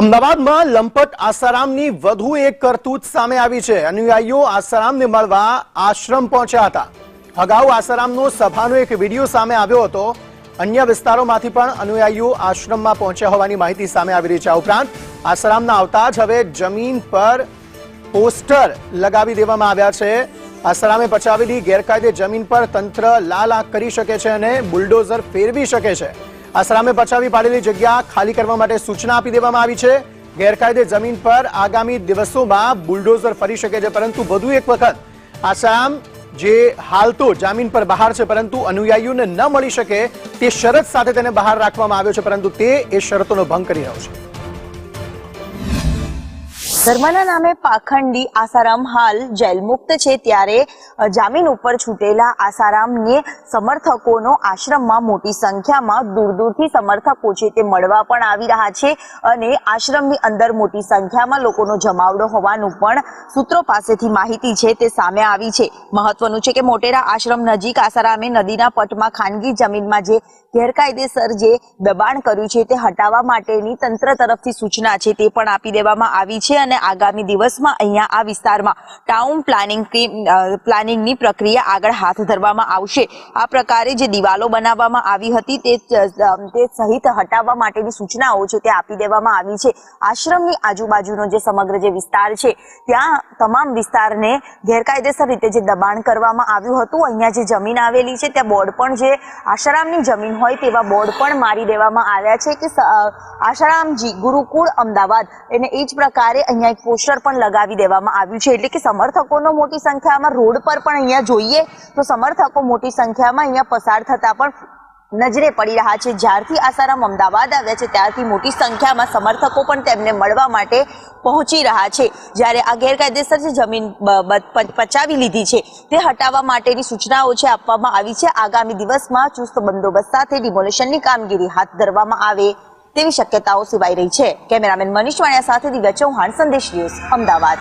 અમદાવાદમાં લંપટ આસારામની વધુ એક કરતૂત સામે આવી છે। અનુયાયીઓ આસારામને મળવા આશ્રમ પહોંચ્યા હતા। અગાઉ આસારામનો સભાનો એક વિડીયો સામે આવ્યો હતો। અન્ય વિસ્તારોમાંથી પણ અનુયાયીઓ આશ્રમમાં પહોંચ્યા હોવાની માહિતી સામે આવી રહી છે। આ ઉપરાંત આસારામના આવતા જ હવે જમીન પર પોસ્ટર લગાવી દેવામાં આવ્યા છે। આસારામે પચાવેલી ગેરકાયદે જમીન પર તંત્ર લાલ આંખ કરી શકે છે અને બુલડોઝર ફેરવી શકે છે। આસારામે પચાવી પાડેલી જગ્યા ખાલી કરવા માટે સૂચના આપી દેવામાં આવી છે। ગેરકાયદે જમીન પર આગામી દિવસોમાં બુલડોઝર ફરી શકે છે, પરંતુ વધુ એક વખત આસારામ જે હાલ તો જામીન પર બહાર છે, પરંતુ અનુયાયીઓને ન મળી શકે તે શરત સાથે તેને બહાર રાખવામાં આવ્યો છે, પરંતુ તે એ શરતોનો ભંગ કરી રહ્યો છે। ધર્મના નામે પાખંડી આસારામ હાલ જેલ મુક્ત છે, ત્યારે જામીન ઉપર છૂટેલા આસારામને સમર્થકોનો આશ્રમમાં મોટી સંખ્યામાં દૂર દૂરથી સમર્થકો છે તે મળવા પણ આવી રહ્યા છે અને આશ્રમની અંદર મોટી સંખ્યામાં લોકોનો જમાવડો હોવાનું પણ સૂત્રો પાસેથી માહિતી છે તે સામે આવી છે। મહત્વનું છે કે મોટેરા આશ્રમ નજીક આસારામે નદીના પટમાં ખાનગી જમીનમાં જે ગેરકાયદેસર જે દબાણ કર્યું છે તે હટાવવા માટેની તંત્ર તરફથી સૂચના છે તે પણ આપી દેવામાં આવી છે અને આગામી દિવસમાં અહીંયા આ વિસ્તારમાં ટાઉન પ્લાનિંગની પ્રક્રિયા આગળ હાથ ધરવામાં આવશે। આ પ્રકારે જે દિવાલો બનાવવામાં આવી હતી તે સહિત હટાવવા માટેની સૂચનાઓ છે તે આપી દેવામાં આવી છે। આશ્રમની આજુબાજુનો જે સમગ્ર જે વિસ્તાર છે ત્યાં તમામ વિસ્તારને ગેરકાયદેસર રીતે જે દબાણ કરવામાં આવ્યું હતું, અહીંયા જે જમીન આવેલી છે ત્યાં બોર્ડ પણ જે આશારામની જમીન હોય તેવા બોર્ડ પણ મારી દેવામાં આવ્યા છે કે આશારામજી ગુરુકુળ અમદાવાદ, અને એ જ પ્રકારે અહીંયા એક પોસ્ટર પણ લગાવી દેવામાં આવ્યું છે। એટલે કે સમર્થકોનો મોટી સંખ્યામાં રોડ પર પણ અહીંયા જોઈએ તો સમર્થકો મોટી સંખ્યામાં અહીંયા પસાર થતા પણ નજરે પડી રહ્યા છે। જ્યારથી આસારામ અમદાવાદ આવ્યા છે ત્યારથી મોટી સંખ્યામાં સમર્થકો પણ તેમને મળવા માટે પહોંચી રહ્યા છે। જ્યારે આ ગેરકાયદેસર જે જમીન પચાવી લીધી છે તે હટાવવા માટેની સૂચનાઓ છે આપવામાં આવી છે। આગામી દિવસમાં ચુસ્ત બંદોબસ્ત સાથે ડિમોલિશનની કામગીરી હાથ ધરવામાં આવે તેવી શક્યતાઓ સેવાઈ રહી છે। કેમેરામેન મનીષ વાણિયા સાથે દિવ્યા ચૌહાણ, સંદેશ ન્યૂઝ, અમદાવાદ।